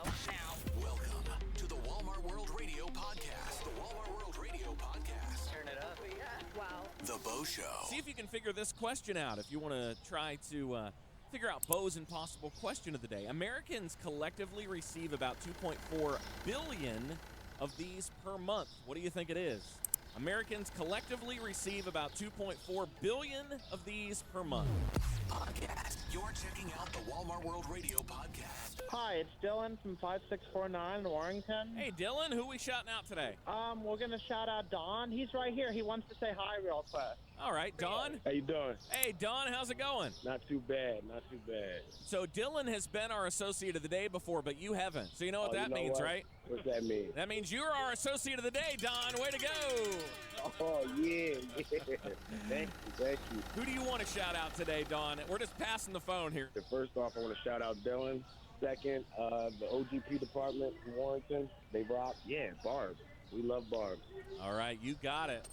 go now. Welcome to the Walmart World Radio Podcast. The Walmart World Radio Podcast. Turn it up. Yeah. Wow. The Bo Show. See if you can figure this question out if you want to try to figure out Bo's impossible question of the day. Americans collectively receive about 2.4 billion of these per month. What do you think it is? Americans collectively receive about 2.4 billion of these per month. Podcast. You're checking out the Walmart World Radio Podcast. Hi, it's Dylan from 5649 in Warrington. Hey, Dylan, who we shouting out today? We're going to shout out Don. He's right here. He wants to say hi real quick. All right, Don. How you doing? Hey, Don, how's it going? Not too bad, not too bad. So Dylan has been our associate of the day before, but you haven't. So you know what that means, right? What's that mean? That means you're our associate of the day, Don. Way to go. Oh, yeah. Thank you. Who do you want to shout out today, Don? We're just passing the phone here. First off, I want to shout out Dylan. Second, the OGP department in Warrington. They rock. Yeah, Barb. We love Barb. All right, you got it.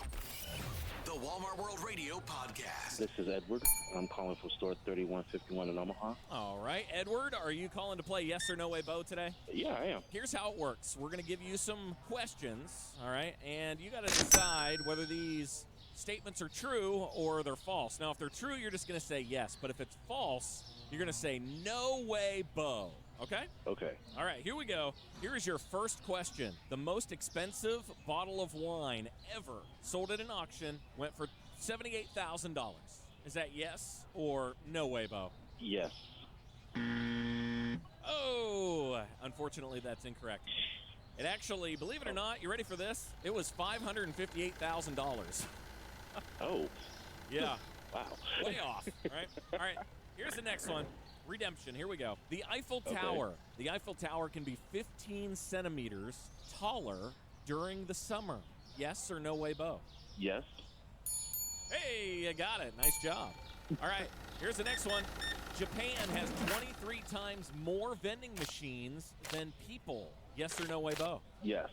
The Walmart World Radio Podcast. This is Edward. I'm calling from store 3151 in Omaha. All right, Edward, are you calling to play Yes or No Way Bo today? Yeah, I am. Here's how it works. We're going to give you some questions, all right? And you got to decide whether these statements are true or they're false. Now, if they're true, you're just going to say yes. But if it's false, you're going to say no way Bo. Okay? Okay. All right, here we go. Here is your first question. The most expensive bottle of wine ever sold at an auction went for $78,000. Is that yes or no way, Bo? Yes. Oh, unfortunately, that's incorrect. It actually, believe it or not, you ready for this? It was $558,000. Oh. Yeah. Wow. Way off. All right. Here's the next one. Redemption. Here we go. The Eiffel Tower. Okay. The Eiffel Tower can be 15 centimeters taller during the summer. Yes or no way, Bo? Yes. Hey, you got it. Nice job. All right. Here's the next one. Japan has 23 times more vending machines than people. Yes or no way, Bo? Yes.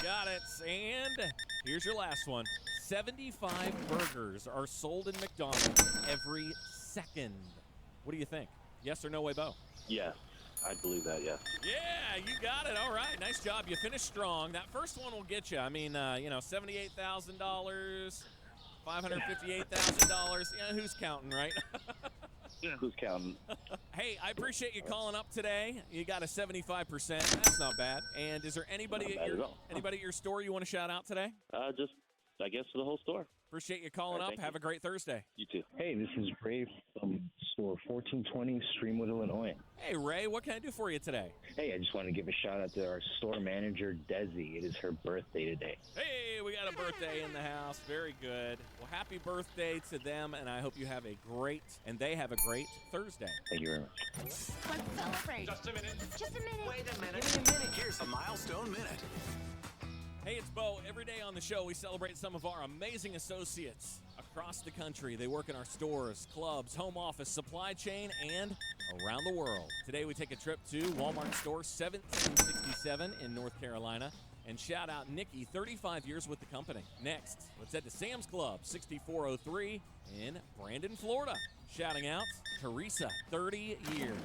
Got it. And here's your last one. 75 burgers are sold in McDonald's every second. What do you think? Yes or no way, Bo? Yes. I believe that, yes. Yeah, you got it. All right. Nice job. You finished strong. That first one will get you. I mean, $78,000, $558,000. Yeah, who's counting, right? Who's counting? Hey, I appreciate you calling up today. You got a 75%. That's not bad. And is there anybody Not bad at all. anybody at your store you want to shout out today? Just, I guess, for the whole store. Appreciate you calling All right, up. thank Have you. a great Thursday. You too. Hey, this is Ray from store 1420 Streamwood, Illinois. Hey, Ray, what can I do for you today? Hey, I just wanted to give a shout out to our store manager, Desi. It is her birthday today. Hey, we got a birthday in the house. Very good. Well, happy birthday to them, and I hope you have a great Thursday. Thank you very much. Let's celebrate. Just a minute. Just a minute. Wait a minute. Here's a milestone minute. Hey, it's Bo. Every day on the show, we celebrate some of our amazing associates across the country. They work in our stores, clubs, home office, supply chain, and around the world. Today, we take a trip to Walmart store 1767 in North Carolina and shout out Nikki, 35 years with the company. Next, let's head to Sam's Club, 6403 in Brandon, Florida. Shouting out Teresa, 30 years.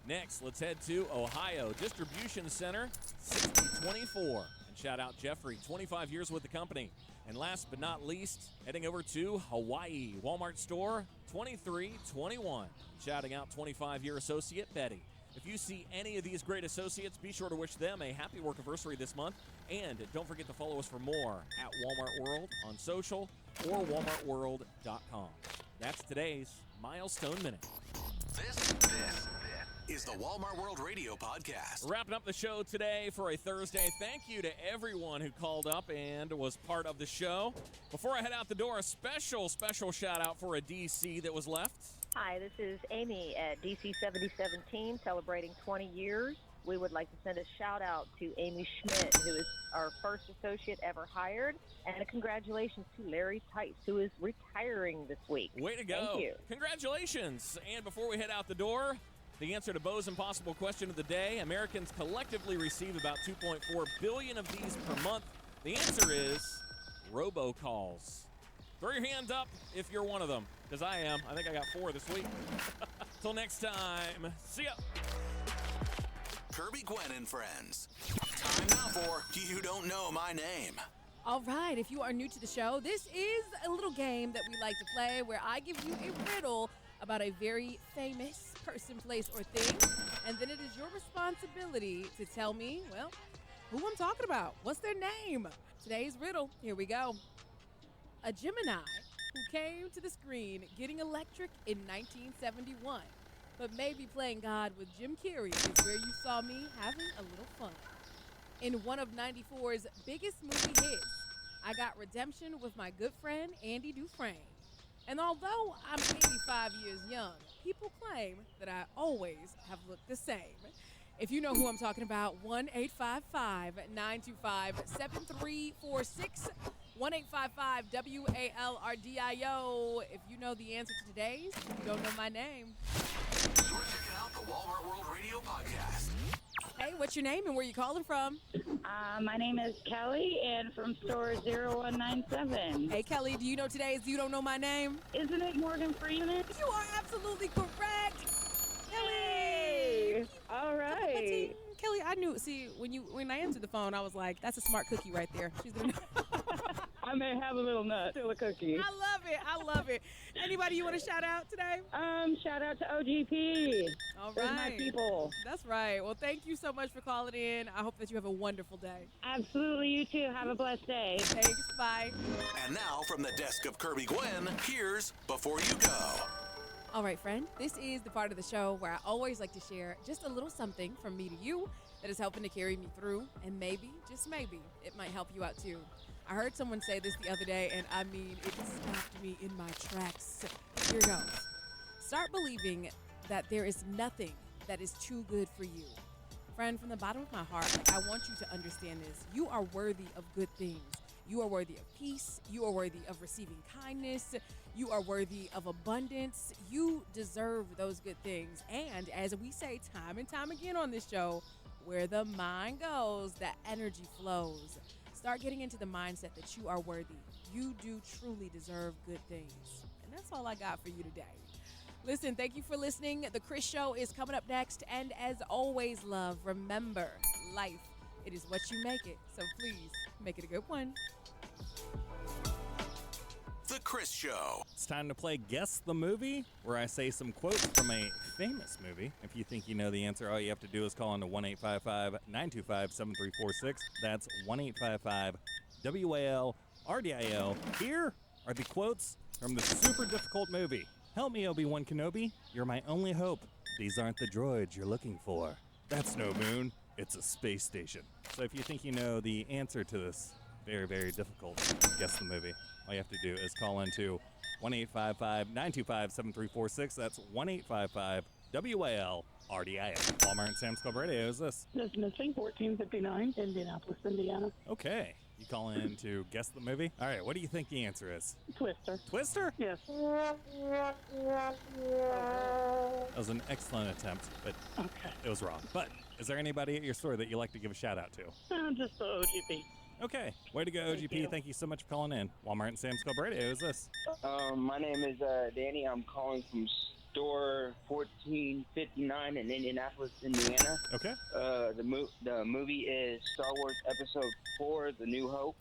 Next, let's head to Ohio Distribution Center, 6024. Shout out Jeffrey, 25 years with the company. And last but not least, heading over to Hawaii, Walmart store 2321. Shouting out 25-year associate Betty. If you see any of these great associates, be sure to wish them a happy workiversary this month. And don't forget to follow us for more at Walmart World on social or walmartworld.com. That's today's Milestone Minute. This is the Walmart World Radio Podcast. Wrapping up the show today for a Thursday. Thank you to everyone who called up and was part of the show. Before I head out the door, a special shout out for a DC that was left. Hi, this is Amy at DC 7017 celebrating 20 years. We would like to send a shout out to Amy Schmidt, who is our first associate ever hired, and a congratulations to Larry Tice, who is retiring this week. Way to go. Thank you. Congratulations. And before we head out the door, the answer to Bo's impossible question of the day, Americans collectively receive about 2.4 billion of these per month. The answer is robocalls. Throw your hand up if you're one of them, because I am. I think I got 4 this week. Till next time, see ya. Kirby Kirby Gwen and Friends. Time now for You Don't Know My Name. All right, if you are new to the show, this is a little game that we like to play where I give you a riddle about a very famous person, place, or thing, and then it is your responsibility to tell me, well, who I'm talking about. What's their name? Today's riddle, here we go. A Gemini who came to the screen getting electric in 1971, but maybe playing God with Jim Carrey is where you saw me having a little fun. In one of 94's biggest movie hits, I got redemption with my good friend Andy Dufresne. And although I'm 85 years young, people claim that I always have looked the same. If you know who I'm talking about, 1-855-925-7346, 1-855-WALRDIO. If you know the answer to today's, you don't know my name. You're checking out the Walmart World Radio Podcast. Hey, what's your name and where you calling from? My name is Kelly, and from store 0197. Hey, Kelly, do you know today's You Don't Know My Name? Isn't it Morgan Freeman? You are absolutely correct. Hey! All right. Kelly, I knew. See, when I answered the phone, I was like, "That's a smart cookie right there." She's gonna know. I may have a little nut, still a cookie. I love it. I love it. Anybody you want to shout out today? Shout out to OGP. All Those right. my people. That's right. Well, thank you so much for calling in. I hope that you have a wonderful day. Absolutely, you too. Have a blessed day. Thanks. Bye. And now, from the desk of Kirby Gwen, here's Before You Go. All right, friend. This is the part of the show where I always like to share just a little something from me to you that is helping to carry me through, and maybe, just maybe, it might help you out too. I heard someone say this the other day, and I mean, it stopped me in my tracks. Here goes. Start believing that there is nothing that is too good for you. Friend, from the bottom of my heart, I want you to understand this. You are worthy of good things. You are worthy of peace. You are worthy of receiving kindness. You are worthy of abundance. You deserve those good things. And as we say time and time again on this show, where the mind goes, the energy flows. Start getting into the mindset that you are worthy. You do truly deserve good things. And that's all I got for you today. Listen, thank you for listening. The Chris Show is coming up next. And as always, love, remember, life, it is what you make it. So please, make it a good one. The Chris Show. It's time to play Guess the Movie, where I say some quotes from a famous movie. If you think you know the answer, all you have to do is call into 1-855-925-7346. That's 1-855-WAL-RDIO. Here are the quotes from the super difficult movie. Help me, Obi-Wan Kenobi. You're my only hope. These aren't the droids you're looking for. That's no moon. It's a space station. So if you think you know the answer to this very, very difficult Guess the Movie, all you have to do is call into 1-855-925-7346. That's 1-855-WAL-RDIO. Walmart and Sam's Club Radio. Who's this? This is missing 1459, Indianapolis, Indiana. Okay. You call in to Guess the Movie? All right. What do you think the answer is? Twister. Twister? Yes. That was an excellent attempt, but Okay. it was wrong. But is there anybody at your store that you like to give a shout out to? Just the OGP. Okay. Way to go, OGP. Thank you so much for calling in. Walmart and Sam's Club Radio. Who's this? My name is Danny. I'm calling from store 1459 in Indianapolis, Indiana. Okay. The movie is Star Wars Episode 4, The New Hope.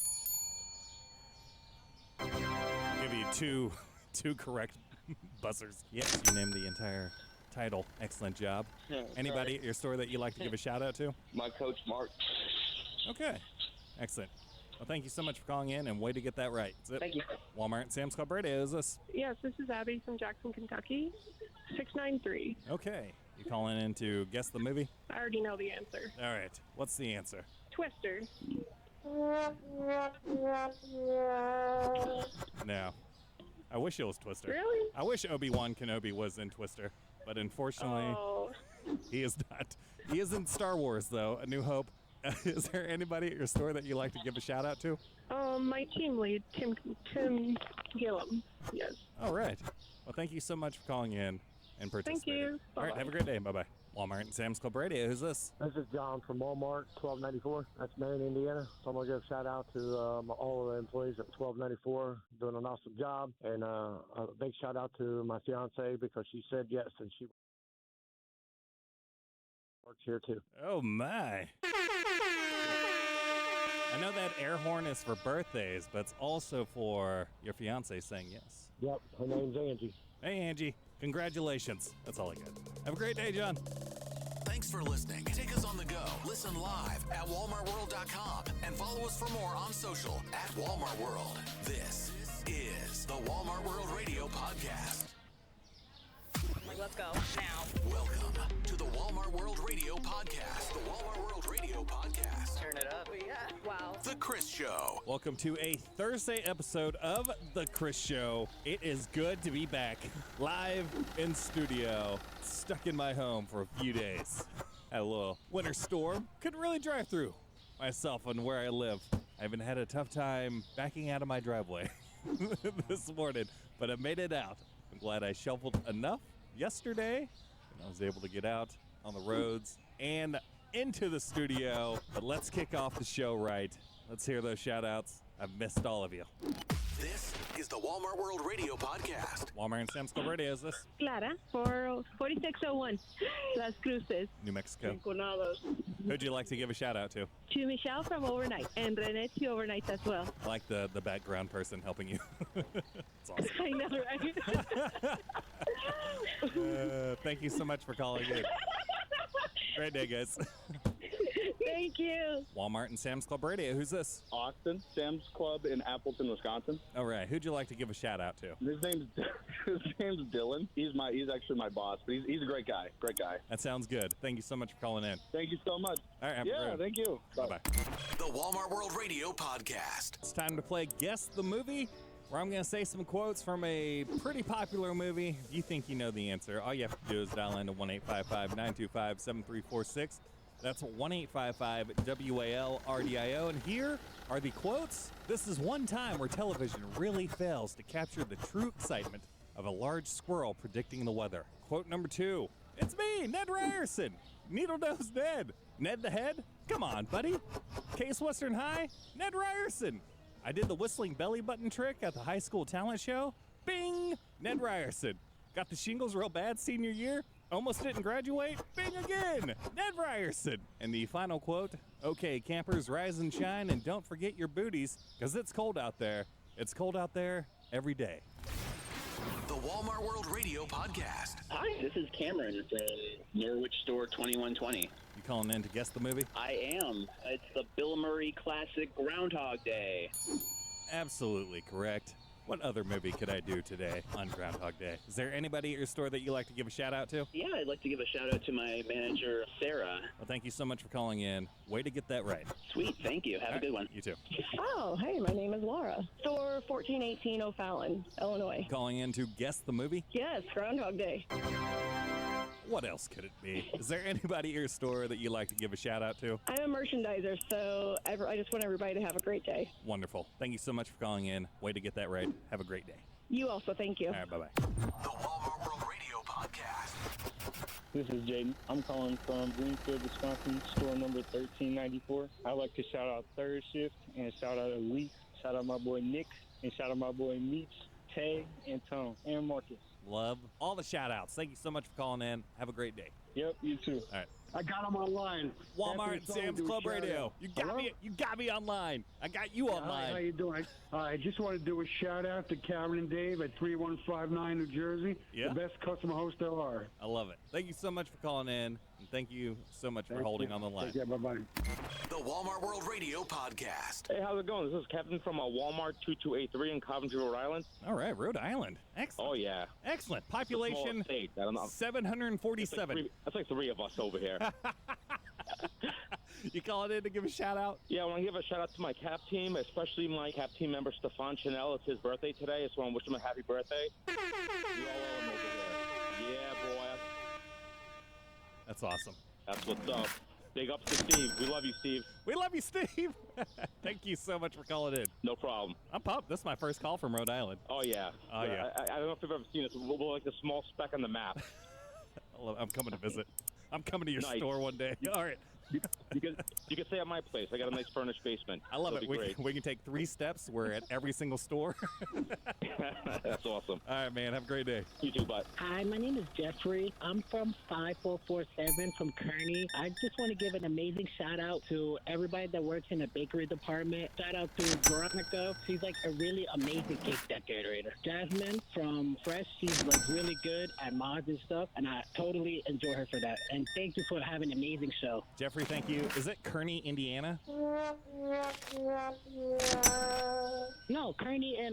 I'll give you two correct buzzers. Yes, you named the entire title. Excellent job. Anybody at your store that you like to give a shout out to? My coach, Mark. Okay. Excellent. Well, thank you so much for calling in, and way to get that right. That's it. Thank you. Walmart and Sam's Club Radio. Is this? Yes, this is Abby from Jackson, Kentucky. 693. Okay. You calling in to guess the movie? I already know the answer. All right. What's the answer? Twister. No. I wish it was Twister. Really? I wish Obi-Wan Kenobi was in Twister, but unfortunately, he is not. He is in Star Wars, though, A New Hope. Is there anybody at your store that you like to give a shout out to? My team lead, Tim Gillum. Yes. All right. Well, thank you so much for calling in and participating. Thank you. All right. Have a great day. Bye-bye. Walmart and Sam's Club Radio. Who's this? This is John from Walmart, 1294. That's Marion, Indiana. So I'm going to give a shout out to all of the employees at 1294 doing an awesome job. And a big shout out to my fiance because she said yes and she Works here too. Oh, my. I know that air horn is for birthdays, but it's also for your fiance saying yes. Yep, her name's Angie. Hey, Angie. Congratulations. That's all I got. Have a great day, John. Thanks for listening. Take us on the go. Listen live at walmartworld.com and follow us for more on social at Walmart World. This is the Walmart World Radio Podcast. Let's go now. Welcome to the Walmart World Radio Podcast. The Walmart World Radio Podcast. Turn it up. Yeah. Wow. The Chris Show. Welcome to a Thursday episode of The Chris Show. It is good to be back live in studio, stuck in my home for a few days. Had a little winter storm. Couldn't really drive through myself and where I live. I even had a tough time backing out of my driveway this morning, but I made it out. I'm glad I shoveled enough yesterday, and I was able to get out on the roads and into the studio. But let's kick off the show right. Let's hear those shout outs. I've missed all of you. This is the Walmart World Radio Podcast. Walmart and Sam's Club Radio. Is this Clara, for 4601 Las Cruces. New Mexico? Encunados. Who'd you like to give a shout out to? To Michelle from Overnight, and Renee to Overnight as well. I like the background person helping you. It's awesome. I know, right? Thank you so much for calling in. Great day, guys. Thank you. Walmart and Sam's Club Radio. Who's this? Austin, Sam's Club in Appleton, Wisconsin. All right. Who'd you like to give a shout out to? His name's Dylan. He's actually my boss, but he's a great guy. Great guy. That sounds good. Thank you so much for calling in. Thank you so much. All right. Have a great thank you. Bye-bye. The Walmart World Radio Podcast. It's time to play Guess the Movie, where I'm going to say some quotes from a pretty popular movie. If you think you know the answer, all you have to do is dial into 1-855-925-7346. That's 1-855-WAL-RDIO. And here are the quotes. This is one time where television really fails to capture the true excitement of a large squirrel predicting the weather. Quote number 2. It's me, Ned Ryerson. Needle-nosed Ned. Ned the Head? Come on, buddy. Case Western High? Ned Ryerson. I did the whistling belly button trick at the high school talent show. Bing! Ned Ryerson. Got the shingles real bad senior year. Almost didn't graduate. Bing again! Ned Ryerson. And the final quote, okay, campers, rise and shine, and don't forget your booties, because it's cold out there. It's cold out there every day. The Walmart World Radio Podcast. Hi, this is Cameron from Norwich Store 2120. You calling in to guess the movie? I am. It's the Bill Murray classic Groundhog Day. Absolutely correct. What other movie could I do today on Groundhog Day? Is there anybody at your store that you like to give a shout out to? Yeah, I'd like to give a shout out to my manager, Sarah. Well, thank you so much for calling in. Way to get that right. Sweet, thank you. Have a good one. You too. Oh, hey, my name is Laura. Store 1418 O'Fallon, Illinois. Calling in to guess the movie? Yes, Groundhog Day. What else could it be? Is there anybody at your store that you like to give a shout out to? I'm a merchandiser, so I just want everybody to have a great day. Wonderful. Thank you so much for calling in. Way to get that right. Have a great day. You also, thank you. All right, bye-bye. The Walmart World Radio Podcast. This is Jaden. I'm calling from Greenfield, Wisconsin, store number 1394. I'd like to shout out Third Shift and shout out Elise, shout out my boy Nick, and shout out my boy Meech, Tay, and Tone, and Marcus. Love all the shout outs. Thank you so much for calling in. Have a great day. Yep, you too. All right. I got him online. Walmart and Sam's Club Radio. You got me online. I got you online. How you doing? I just want to do a shout out to Karen and Dave at 3159 New Jersey. Yeah. The best customer host there are. I love it. Thank you so much for calling in, and thank you so much for holding on the line. Yeah, bye-bye. The Walmart World Radio Podcast. Hey, how's it going? This is Kevin from Walmart 2283 in Coventry, Rhode Island. All right, Rhode Island. Excellent. Oh, yeah. Excellent. Population state. I don't know. 747. That's like three of us over here. You calling in to give a shout out? Yeah, I want to give a shout out to my CAP team, especially my CAP team member Stefan Chanel. It's his birthday today, so I want to wish him a happy birthday. You all owe him over there. Yeah, boy. That's awesome. That's what's up. Big ups to Steve. We love you, Steve. We love you, Steve. Thank you so much for calling in. No problem. I'm pumped. This is my first call from Rhode Island. Oh, yeah. Oh, yeah. I don't know if you've ever seen it. We're like a small speck on the map. I'm coming to visit. I'm coming to your store one day. All right. You can stay at my place. I got a nice furnished basement. I love It'll it. be great. We can take 3 steps. We're at every single store. That's awesome. All right, man. Have a great day. You too. Bye. Hi, my name is Jeffrey. I'm from 5447 from Kearney. I just want to give an amazing shout out to everybody that works in the bakery department. Shout out to Veronica. She's like a really amazing cake decorator. Jasmine from Fresh. She's like really good at mods and stuff, and I totally enjoy her for that. And thank you for having an amazing show. Jeffrey, thank you. Is it Kearney, Indiana? No, Kearney in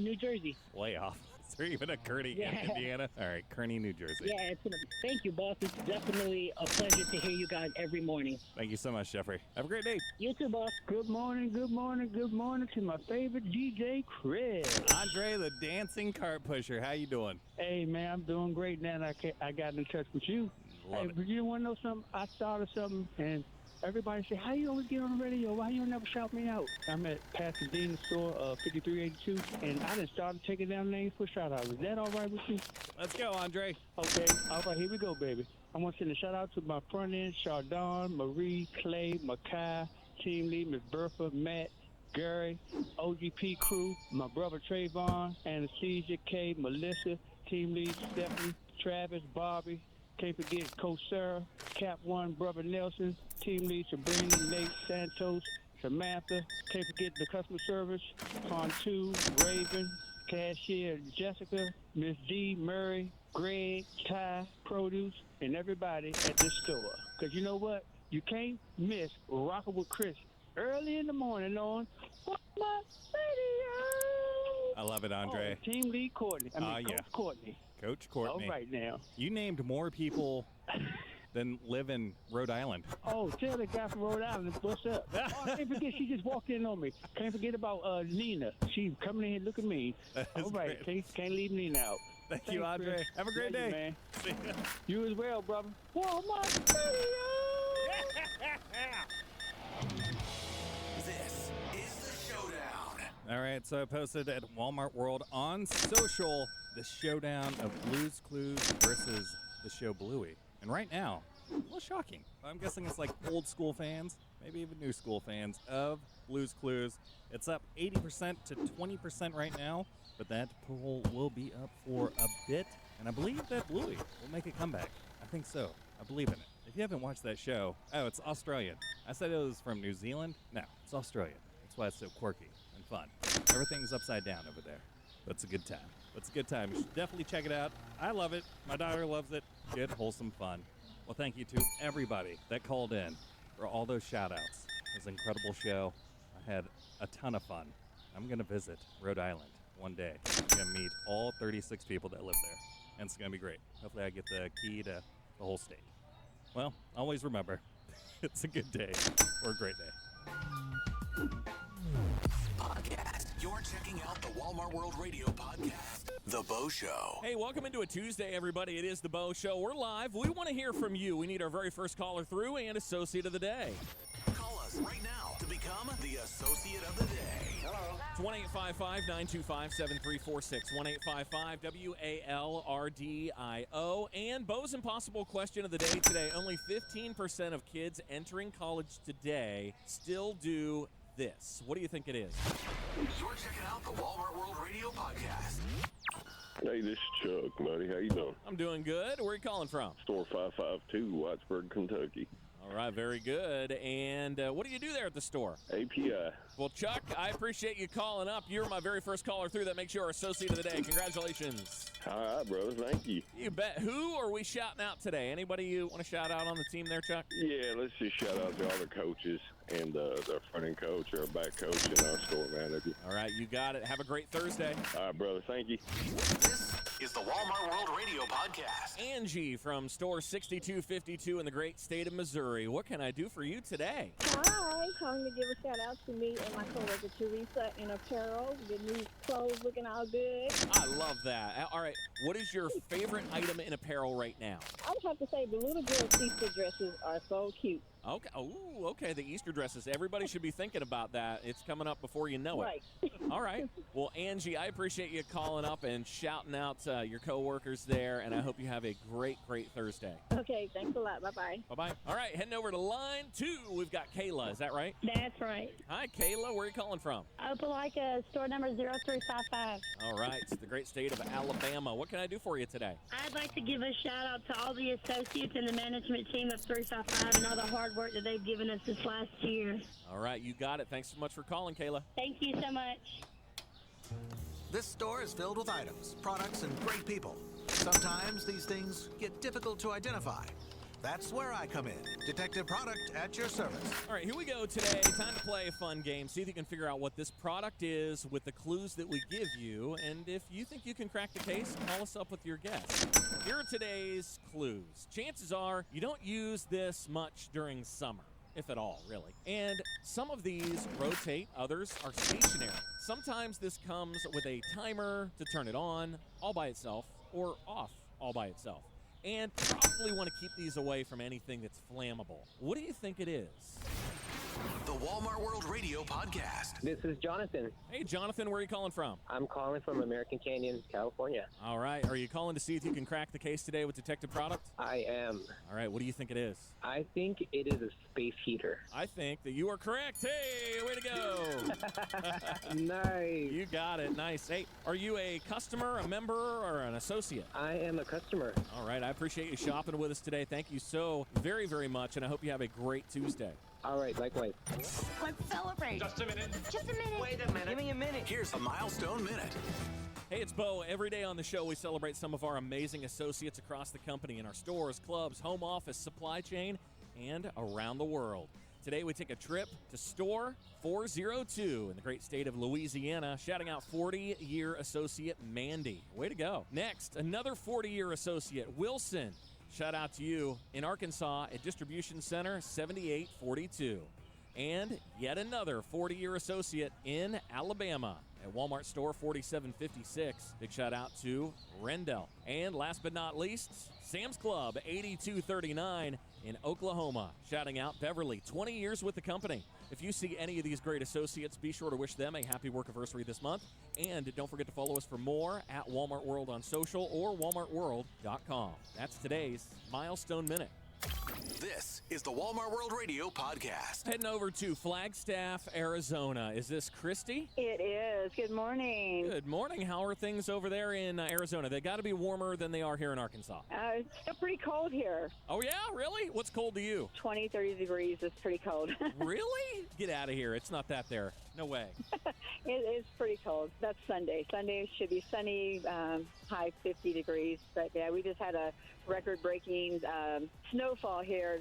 New Jersey. Way off. Is there even a Kearney Yeah. in Indiana? All right, Kearney, New Jersey. Yeah, thank you, boss. It's definitely a pleasure to hear you guys every morning. Thank you so much, Jeffrey. Have a great day. You too, boss. Good morning, good morning, good morning to my favorite DJ, Chris. Andre, the dancing cart pusher. How you doing? Hey, man, I'm doing great now. I got in touch with you. Love it. But you want to know something? I started something, and everybody say, how you always get on the radio? Why you never shout me out? I'm at Pasadena store, 5382, and I just started taking down names for shout-outs. Is that all right with you? Let's go, Andre. Okay. All right, here we go, baby. I want to send a shout-out to my front end, Chardon, Marie, Clay, Makai, Team Lead, Miss Bertha, Matt, Gary, OGP crew, my brother Trayvon, Anesthesia, Kay, Melissa, Team Lead, Stephanie, Travis, Bobby. Can't forget Coach Sarah, Cap 1, Brother Nelson, Team Lead Sabrina, Nate, Santos, Samantha. Can't forget the customer service, Pontu, Raven, Cashier, Jessica, Miss D, Murray, Greg, Ty, Produce, and everybody at this store. Because you know what? You can't miss Rockin' with Chris early in the morning on What My Radio. I love it, Andre. Oh, Team Lead Courtney. Coach yeah. Courtney. Coach Courtney. All right now. You named more people than live in Rhode Island. Oh, tell the guy from Rhode Island what's up. Oh, I can't forget she just walked in on me. Can't forget about Nina. She's coming in here looking mean. All right, can't leave Nina out. Thank you, Andre. Chris. Have a great Love you, day. man. See ya. You as well, brother. Walmart Radio. This is the showdown. All right, so I posted at Walmart World on social the showdown of Blue's Clues versus the show Bluey. And right now, a little shocking. I'm guessing it's like old school fans, maybe even new school fans of Blue's Clues. It's up 80% to 20% right now, but that poll will be up for a bit. And I believe that Bluey will make a comeback. I think so. I believe in it. If you haven't watched that show, oh, it's Australian. I said it was from New Zealand. No, it's Australian. That's why it's so quirky and fun. Everything's upside down over there. But it's a good time. It's a good time. You should definitely check it out. I love it. My daughter loves it. Good, wholesome fun. Well, thank you to everybody that called in for all those shout-outs. It was an incredible show. I had a ton of fun. I'm going to visit Rhode Island one day. I'm going to meet all 36 people that live there. And it's going to be great. Hopefully I get the key to the whole state. Well, always remember, it's a good day or a great day. Podcast. You're checking out the Walmart World Radio podcast, The Bo Show. Hey, welcome into a Tuesday, everybody. It is The Bo Show. We're live. We want to hear from you. We need our very first caller through and associate of the day. Call us right now to become the associate of the day. Hello. It's 1-855-925-7346. 1-855-WALRDIO. And Bo's Impossible Question of the Day today. Only 15% of kids entering college today still do this. What do you think it is? You're checking out the Walmart World Radio podcast. Hey, this is Chuck, buddy. How you doing? I'm doing good. Where are you calling from? Store 552, Whitesburg, Kentucky. All right, very good. And what do you do there at the store? API. Well, Chuck, I appreciate you calling up. You're my very first caller through. That makes you our associate of the day. Congratulations. All right, brother. Thank you. You bet. Who are we shouting out today? Anybody you want to shout out on the team there, Chuck? Yeah, let's just shout out to all the coaches and the front end coach, our back coach, and our store manager. All right, you got it. Have a great Thursday. All right, brother. Thank you. This is the Walmart World Radio podcast. Angie from store 6252 in the great state of Missouri. What can I do for you today? Hi, calling to give a shout out to me and my coworker Teresa in apparel. The new clothes looking all good. I love that. All right, what is your favorite item in apparel right now? I would have to say the little girls' Easter dresses are so cute. Okay. Ooh, okay. The Easter dresses. Everybody should be thinking about that. It's coming up before you know it. Right. All right. Well, Angie, I appreciate you calling up and shouting out your coworkers there, and I hope you have a great, great Thursday. Okay, thanks a lot. Bye-bye. Bye-bye. All right, heading over to line 2. We've got Kayla. Is that right? That's right. Hi, Kayla. Where are you calling from? Opelika, store number 0355. All right, it's the great state of Alabama. What can I do for you today? I'd like to give a shout out to all the associates and the management team of 355 and all the hard work that they've given us this last year. All right, you got it. Thanks so much for calling, Kayla. Thank you so much. This store is filled with items, products, and great people. Sometimes these things get difficult to identify. That's where I come in. Detective Product at your service. All right, here we go today. Time to play a fun game. See if you can figure out what this product is with the clues that we give you. And if you think you can crack the case, call us up with your guess. Here are today's clues. Chances are you don't use this much during summer, if at all, really. And some of these rotate, others are stationary. Sometimes this comes with a timer to turn it on all by itself or off all by itself. And probably want to keep these away from anything that's flammable. What do you think it is? The Walmart World Radio Podcast. This is Jonathan. Hey, Jonathan, where are you calling from? I'm calling from American Canyon, California. All right. Are you calling to see if you can crack the case today with Detective Product? I am. All right. What do you think it is? I think it is a space heater. I think that you are correct. Hey, way to go. Nice. You got it. Nice. Hey, are you a customer, a member, or an associate? I am a customer. All right. I appreciate you shopping with us today. Thank you so very, very much, and I hope you have a great Tuesday. All right, likewise. Let's celebrate. Just a minute. Just a minute. Wait a minute. Give me a minute. Here's a milestone minute. Hey, it's Bo. Every day on the show, we celebrate some of our amazing associates across the company in our stores, clubs, home office, supply chain, and around the world. Today, we take a trip to store 402 in the great state of Louisiana, shouting out 40-year associate Mandy. Way to go. Next, another 40-year associate, Wilson. Shout out to you in Arkansas at Distribution Center 7842. And yet another 40-year associate in Alabama at Walmart Store 4756. Big shout out to Rendell. And last but not least, Sam's Club 8239 in Oklahoma. Shouting out Beverly, 20 years with the company. If you see any of these great associates, be sure to wish them a happy workiversary this month. And don't forget to follow us for more at Walmart World on social or walmartworld.com. That's today's Milestone Minute. This is the Walmart World Radio Podcast. Heading over to Flagstaff, Arizona. Is this Christy? It is. Good morning. Good morning. How are things over there in Arizona? They got to be warmer than they are here in Arkansas. It's still pretty cold here. Oh, yeah? Really? What's cold to you? 20, 30 degrees is pretty cold. Really? Get out of here. It's not that there. No way. It is pretty cold. That's Sunday. Sunday should be sunny, high 50 degrees. But, yeah, we just had a record-breaking snowfall here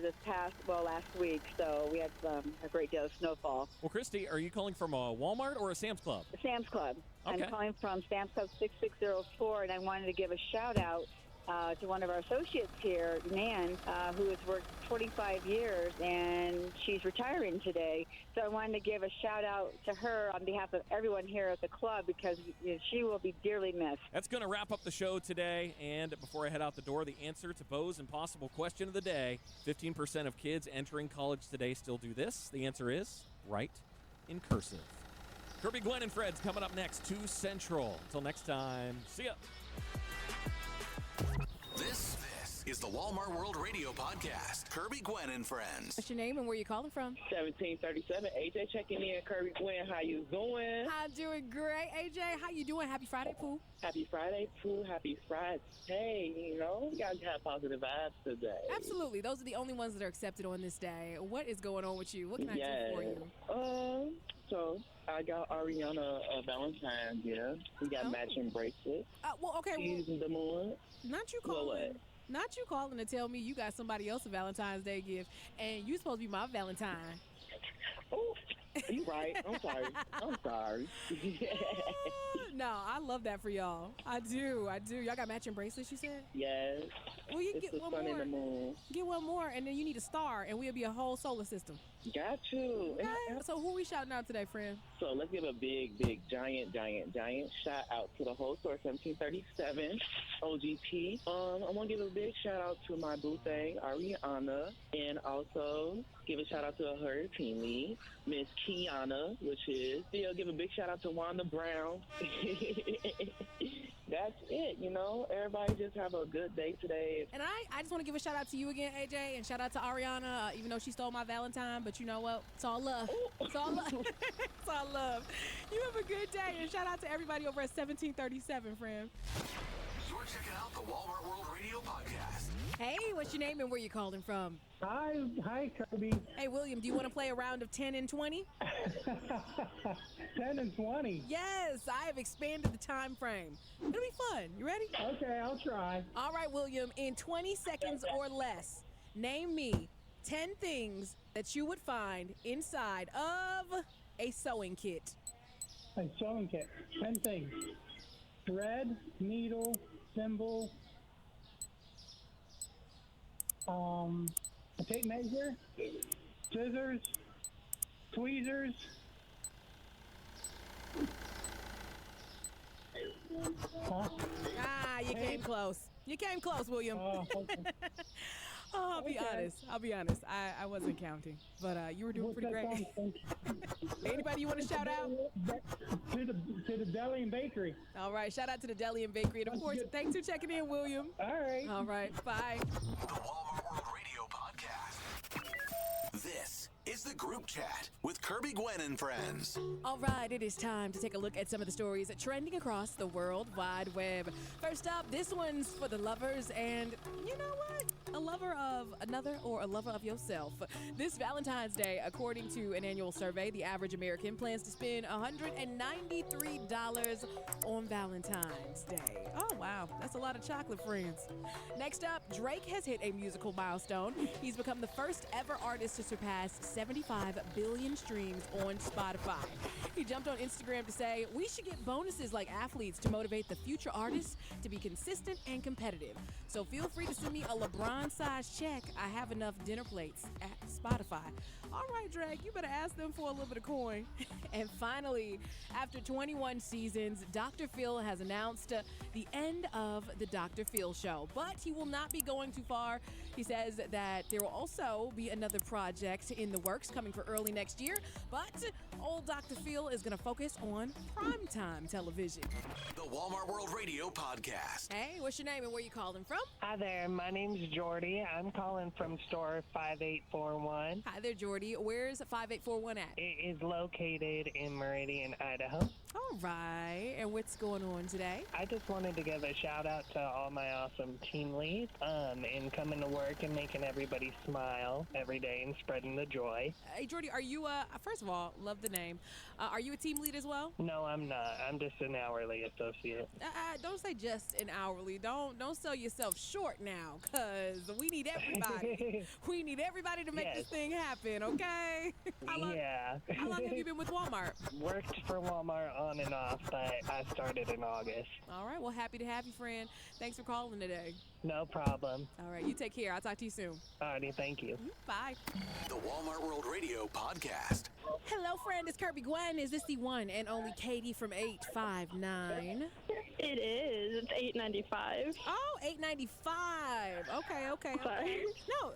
last week. So we had a great deal of snowfall. Well, Christy, are you calling from a Walmart or a Sam's Club? Sam's Club. Okay. I'm calling from Sam's Club 6604, and I wanted to give a shout-out to one of our associates here, Nan, who has worked 25 years, and she's retiring today. So I wanted to give a shout-out to her on behalf of everyone here at the club because she will be dearly missed. That's going to wrap up the show today. And before I head out the door, the answer to Bo's impossible question of the day, 15% of kids entering college today still do this. The answer is write in cursive. Kirby, Gwen, and Fred's coming up next, 2 Central. Until next time, see ya. This is the Walmart World Radio Podcast. Kirby, Gwen, and Friends. What's your name and where you calling from? 1737. AJ checking in. Kirby, Gwen, how you doing? I'm doing great, AJ. How you doing? Happy Friday, Pooh. Happy Friday, Pooh. Happy Friday. Hey, we got to have positive vibes today. Absolutely. Those are the only ones that are accepted on this day. What is going on with you? What can I do for you? So I got Ariana a Valentine's gift. We got matching bracelets. Well, okay. She's the moon. Not you calling. Not you calling to tell me you got somebody else a Valentine's Day gift, and you supposed to be my Valentine. Oh, you right. I'm sorry. No, I love that for y'all. I do. Y'all got matching bracelets, you said? Yes. Well, you it's get the one sun more. and the moon. Get one more, and then you need a star, and we'll be a whole solar system. Got you. Okay. So who we shouting out today, friend? So let's give a big, giant shout out to the whole store, 1737 OGP. I want to give a big shout out to my boo thing, Ariana, and also give a shout out to her team lead, Miss Kiana, which is, give a big shout out to Wanda Brown. that's it, you know? Everybody just have a good day today. And I just want to give a shout out to you again, AJ, and shout out to Ariana, even though she stole my Valentine, but you know what? It's all love. It's all love. It's all love. You have a good day, and shout out to everybody over at 1737, friend. You're checking out the Walmart World Radio Podcast. Hey, what's your name and where you calling from? Hi, Kirby. Hey, William, do you want to play a round of 10 and 20? 10 and 20. Yes, I have expanded the time frame. It'll be fun. You ready? Okay, I'll try. All right, William, in 20 seconds or less, name me 10 things that you would find inside of a sewing kit. A sewing kit. 10 things. Thread, needle, thimble, a tape measure, scissors, tweezers. Huh? You came close. You came close, William. Okay. I'll be honest. I wasn't counting, but you were doing pretty great. Anybody you want to shout out? To the deli and bakery. All right, shout out to the deli and bakery. And of course, thanks for checking in, William. All right. All right, bye. The Walmart World Radio Podcast. This is the group chat with Kirby, Gwen, and friends. All right, it is time to take a look at some of the stories trending across the World Wide Web. First up, this one's for the lovers, and you know what? A lover of another or a lover of yourself. This Valentine's Day, according to an annual survey, the average American plans to spend $193 on Valentine's Day. Oh, wow. That's a lot of chocolate, friends. Next up, Drake has hit a musical milestone. He's become the first ever artist to surpass 75 billion streams on Spotify. He jumped on Instagram to say, "We should get bonuses like athletes to motivate the future artists to be consistent and competitive. So feel free to send me a LeBron-sized check. I have enough dinner plates at Spotify." All right, Drake, you better ask them for a little bit of coin. And finally, after 21 seasons, Dr. Phil has announced the end of the Dr. Phil Show. But he will not be going too far. He says that there will also be another project in the works coming for early next year. But old Dr. Phil is going to focus on primetime television. The Walmart World Radio Podcast. Hey, what's your name and where you calling from? Hi there, my name's Jordy. I'm calling from store 5841. Hi there, Jordy. Where's 5841 at? It is located in Meridian, Idaho. All right. And what's going on today? I just wanted to give a shout out to all my awesome team leads and coming to work and making everybody smile every day and spreading the joy. Hey, Jordy, are you, first of all, love the name. Are you a team lead as well? No, I'm not. I'm just an hourly associate. Don't say just an hourly. Don't sell yourself short now, because we need everybody. We need everybody to make this thing happen, okay? How long have you been with Walmart? Worked for Walmart on and off, but I started in August. All right. Well, happy to have you, friend. Thanks for calling today. No problem. All right. You take care. I'll talk to you soon. Alrighty. Thank you. Bye. The Walmart World Radio Podcast. Hello, friend. It's Kirby Gwen. Is this the one and only Katie from 859? It is. It's 895. Oh, 895. Okay. Sorry. No,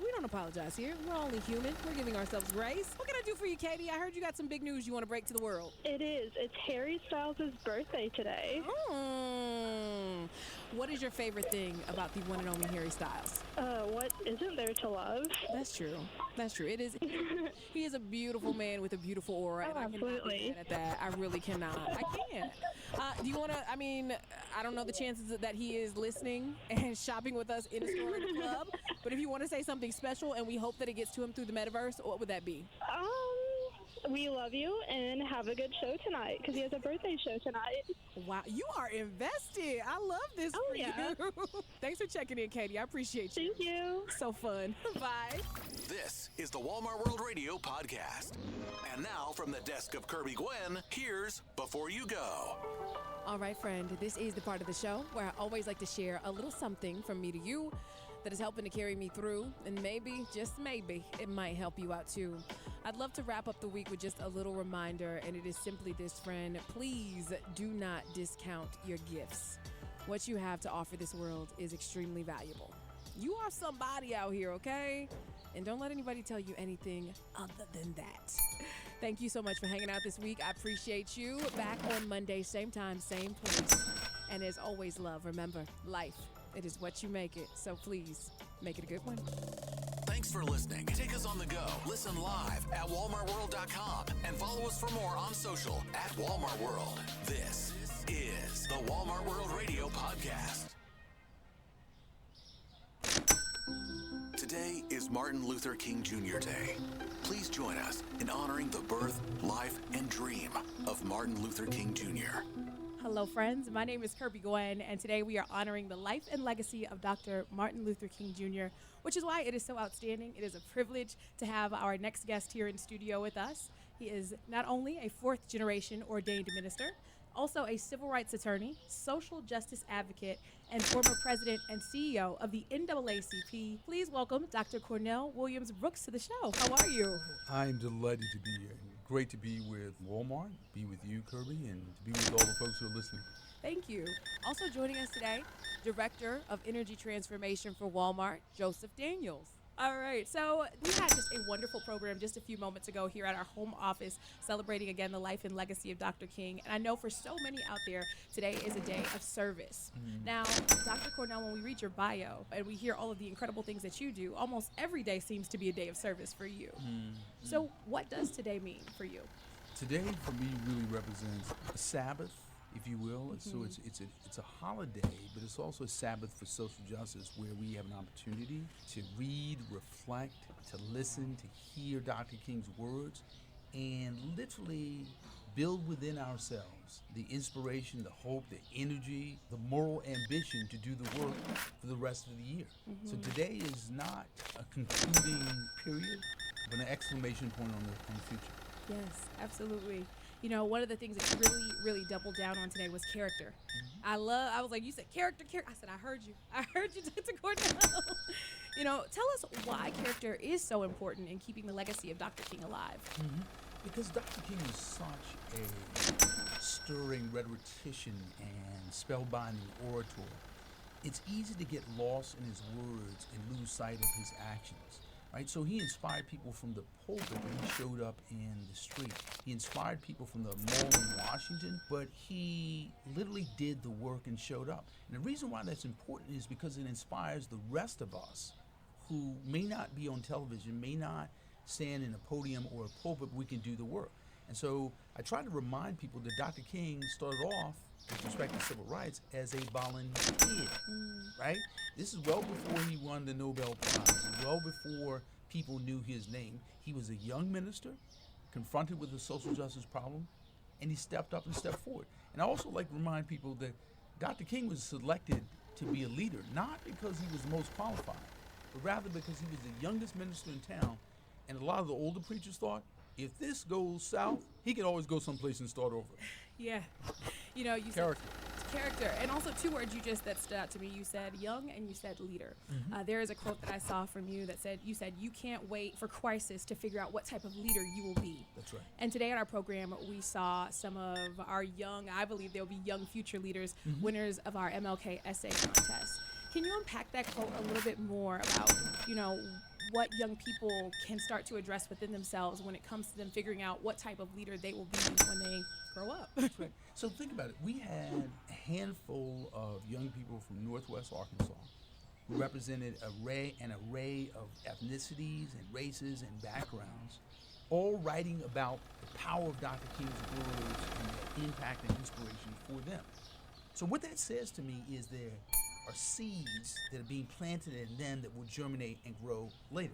we don't apologize here. We're only human. We're giving ourselves grace. What can I do for you, Katie? I heard you got some big news you want to break to the world. It is. It's Harry Styles' birthday today. What is your favorite thing about the one and only Harry Styles? What isn't there to love? That's true. It is. He is a beautiful man with a beautiful aura, and I cannot be mad at that. I really cannot. I can't. Do you want to? I mean, I don't know the chances that he is listening and shopping with us in the store or the club. But if you want to say something special, and we hope that it gets to him through the metaverse, what would that be? We love you and have a good show tonight because he has a birthday show tonight. Wow, you are invested. I love this for you. Thanks for checking in, Katie. I appreciate you. Thank you. So fun. Bye. This is the Walmart World Radio Podcast. And now from the desk of Kirby Gwen, here's Before You Go. All right, friend, this is the part of the show where I always like to share a little something from me to you that is helping to carry me through, and maybe, just maybe, it might help you out too. I'd love to wrap up the week with just a little reminder, and it is simply this, friend. Please do not discount your gifts. What you have to offer this world is extremely valuable. You are somebody out here, okay? And don't let anybody tell you anything other than that. Thank you so much for hanging out this week. I appreciate you. Back on Monday, same time, same place. And as always, love, remember, life, it is what you make it. So please, make it a good one. Thanks for listening. Take us on the go. Listen live at walmartworld.com and follow us for more on social at Walmart World. This is the Walmart World Radio Podcast. Today is Martin Luther King Jr. Day. Please join us in honoring the birth, life, and dream of Martin Luther King Jr. Hello, friends. My name is Kirby Gwen, and today we are honoring the life and legacy of Dr. Martin Luther King Jr., which is why it is so outstanding. It is a privilege to have our next guest here in studio with us. He is not only a fourth-generation ordained minister, also a civil rights attorney, social justice advocate, and former president and CEO of the NAACP. Please welcome Dr. Cornell Williams Brooks to the show. How are you? I'm delighted to be here. Great to be with Walmart, be with you, Kirby, and to be with all the folks who are listening. Thank you. Also joining us today, Director of Energy Transformation for Walmart, Joseph Daniels. All right, so we had just a wonderful program just a few moments ago here at our home office, celebrating again the life and legacy of Dr. King. And I know for so many out there, today is a day of service. Now, Dr. Cornell, when we read your bio and we hear all of the incredible things that you do, almost every day seems to be a day of service for you. So what does today mean for you? Today, for me, really represents a Sabbath, if you will. So it's a holiday, but it's also a Sabbath for social justice, where we have an opportunity to read, reflect, to listen, to hear Dr. King's words, and literally build within ourselves the inspiration, the hope, the energy, the moral ambition to do the work for the rest of the year. So today is not a concluding period, but an exclamation point on the future. Yes, absolutely. You know, one of the things that you really doubled down on today was character. I was like, you said character. I said, I heard you, Dr. Cornell. You know, tell us why character is so important in keeping the legacy of Dr. King alive. Because Dr. King is such a stirring rhetorician and spellbinding orator. It's easy to get lost in his words and lose sight of his actions. Right? So he inspired people from the pulpit when he showed up in the street. He inspired people from the mall in Washington, but he literally did the work and showed up. And the reason why that's important is because it inspires the rest of us who may not be on television, may not stand in a podium or a pulpit, but we can do the work. And so I try to remind people that Dr. King started off, with respect to civil rights, as a volunteer, right? This is well before he won the Nobel Prize, well before people knew his name. He was a young minister, confronted with a social justice problem, and he stepped up and stepped forward. And I also like to remind people that Dr. King was selected to be a leader, not because he was the most qualified, but rather because he was the youngest minister in town. And a lot of the older preachers thought, if this goes south, he could always go someplace and start over. Yeah. You know, you Character. said character. And also 2 words that stood out to me. You said young and you said leader. There is a quote that I saw from you that said, you can't wait for crisis to figure out what type of leader you will be. That's right. And today at our program, we saw some of our young, I believe they'll be young future leaders, winners of our MLK essay contest. Can you unpack that quote a little bit more about, you know, what young people can start to address within themselves when it comes to them figuring out what type of leader they will be when they grow up? That's right. So think about it. We had a handful of young people from Northwest Arkansas who represented an array of ethnicities and races and backgrounds, all writing about the power of Dr. King's words and the impact and inspiration for them. So what that says to me is there are seeds that are being planted in them that will germinate and grow later.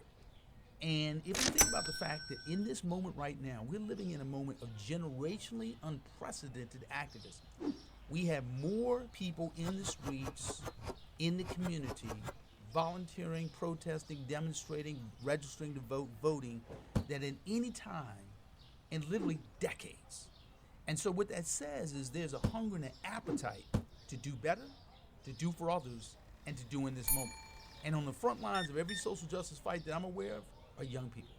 And if we think about the fact that in this moment right now, we're living in a moment of generationally unprecedented activism. We have more people in the streets, in the community, volunteering, protesting, demonstrating, registering to vote, voting, than at any time in literally decades. And so what that says is there's a hunger and an appetite to do better, to do for others, and to do in this moment. And on the front lines of every social justice fight that I'm aware of are young people.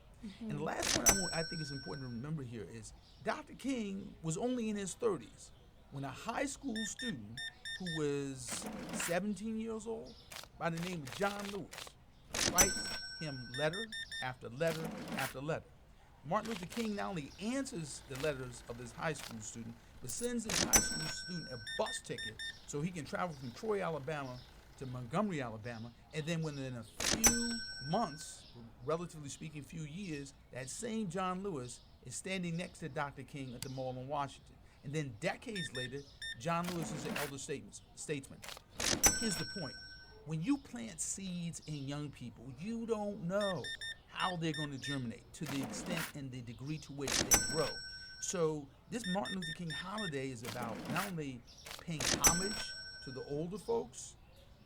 And the last point I think is important to remember here is Dr. King was only in his 30s when a high school student who was 17 years old by the name of John Lewis writes him letter after letter after letter. Martin Luther King not only answers the letters of this high school student, but sends his high school student a bus ticket so he can travel from Troy, Alabama to Montgomery, Alabama, and then within a few months, relatively speaking, few years, that same John Lewis is standing next to Dr. King at the mall in Washington. And then decades later, John Lewis is an elder statesman. Here's the point. When you plant seeds in young people, you don't know how they're going to germinate to the extent and the degree to which they grow. So this Martin Luther King holiday is about not only paying homage to the older folks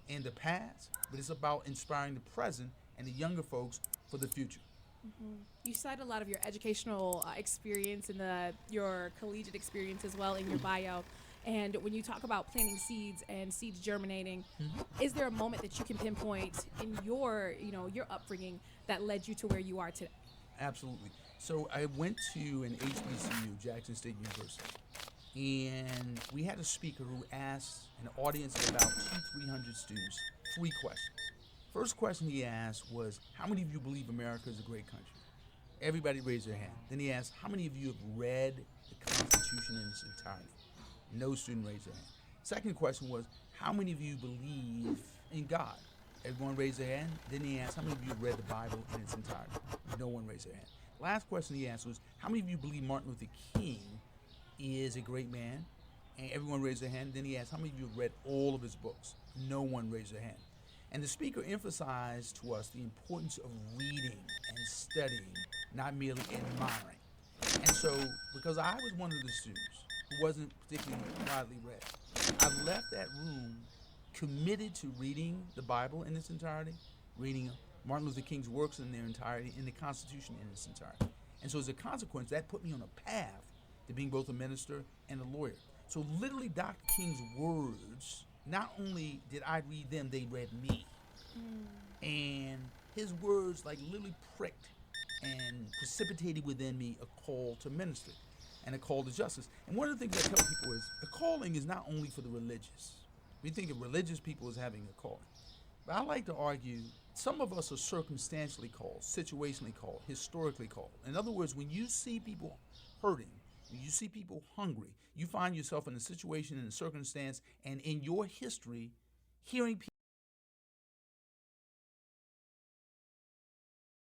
and the past, but it's about inspiring the present and the younger folks for the future. Mm-hmm. You cite a lot of your educational experience and your collegiate experience as well in your bio. And when you talk about planting seeds and seeds germinating, is there a moment that you can pinpoint in your upbringing that led you to where you are today? Absolutely. So I went to an HBCU, Jackson State University, and we had a speaker who asked an audience of about 300 students 3 questions. First question he asked was, how many of you believe America is a great country? Everybody raised their hand. Then he asked, how many of you have read the Constitution in its entirety? No student raised their hand. Second question was, how many of you believe in God? Everyone raised their hand. Then he asked, how many of you have read the Bible in its entirety? No one raised their hand. Last question he asked was, how many of you believe Martin Luther King is a great man? And everyone raised their hand. Then he asked, how many of you have read all of his books? No one raised their hand. And the speaker emphasized to us the importance of reading and studying, not merely admiring. And so, because I was one of the students who wasn't particularly widely read, I left that room committed to reading the Bible in its entirety, reading Martin Luther King's works in their entirety, and the Constitution in its entirety. And so as a consequence, that put me on a path to being both a minister and a lawyer. So literally Dr. King's words, not only did I read them, they read me. And his words like literally pricked and precipitated within me a call to ministry and a call to justice. And one of the things I tell people is a calling is not only for the religious. We think of religious people as having a calling. But I like to argue some of us are circumstantially called, situationally called, historically called. In other words, when you see people hurting, when you see people hungry, you find yourself in a situation, in a circumstance, and in your history, hearing people